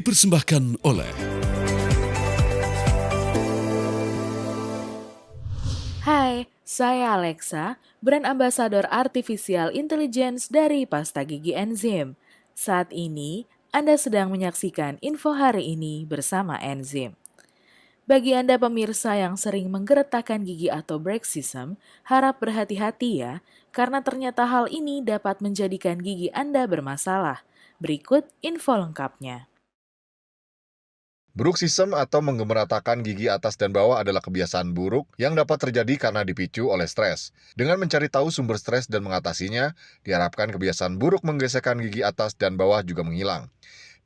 Dipersembahkan oleh Hai, saya Alexa, brand ambasador Artificial Intelligence dari pasta gigi Enzim. Saat ini, Anda sedang menyaksikan info hari ini bersama Enzim. Bagi Anda pemirsa yang sering menggeretakkan gigi atau bruxism, harap berhati-hati ya, karena ternyata hal ini dapat menjadikan gigi Anda bermasalah. Berikut info lengkapnya. Bruxism atau menggemeratakan gigi atas dan bawah adalah kebiasaan buruk yang dapat terjadi karena dipicu oleh stres. Dengan mencari tahu sumber stres dan mengatasinya, diharapkan kebiasaan buruk menggesekkan gigi atas dan bawah juga menghilang.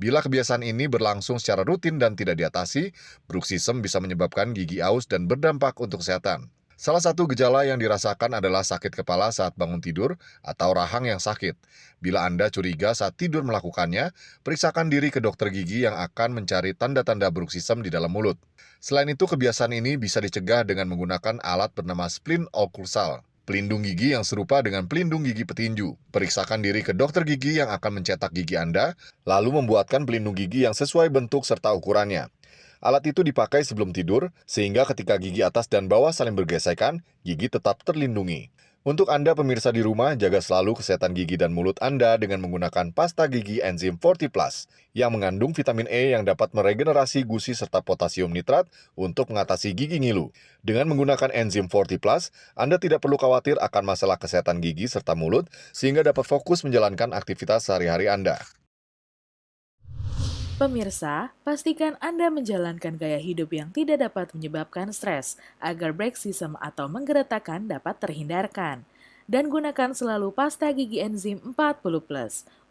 Bila kebiasaan ini berlangsung secara rutin dan tidak diatasi, bruxism bisa menyebabkan gigi aus dan berdampak untuk kesehatan. Salah satu gejala yang dirasakan adalah sakit kepala saat bangun tidur atau rahang yang sakit. Bila Anda curiga saat tidur melakukannya, periksakan diri ke dokter gigi yang akan mencari tanda-tanda bruxism di dalam mulut. Selain itu, kebiasaan ini bisa dicegah dengan menggunakan alat bernama splint occlusal, pelindung gigi yang serupa dengan pelindung gigi petinju. Periksakan diri ke dokter gigi yang akan mencetak gigi Anda, lalu membuatkan pelindung gigi yang sesuai bentuk serta ukurannya. Alat itu dipakai sebelum tidur, sehingga ketika gigi atas dan bawah saling bergesekan, gigi tetap terlindungi. Untuk Anda pemirsa di rumah, jaga selalu kesehatan gigi dan mulut Anda dengan menggunakan pasta gigi Enzim 40 Plus yang mengandung vitamin E yang dapat meregenerasi gusi serta potasium nitrat untuk mengatasi gigi ngilu. Dengan menggunakan Enzim 40 Plus, Anda tidak perlu khawatir akan masalah kesehatan gigi serta mulut, sehingga dapat fokus menjalankan aktivitas sehari-hari Anda. Pemirsa, pastikan Anda menjalankan gaya hidup yang tidak dapat menyebabkan stres, agar bruxism atau menggeretakkan dapat terhindarkan. Dan gunakan selalu pasta gigi Enzim 40+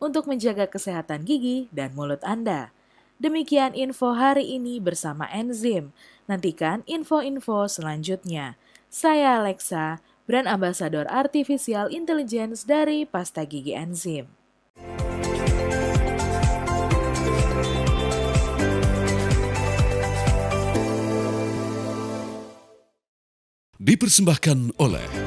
untuk menjaga kesehatan gigi dan mulut Anda. Demikian info hari ini bersama Enzim. Nantikan info-info selanjutnya. Saya Alexa, brand ambasador Artificial Intelligence dari pasta gigi Enzim. dipersembahkan oleh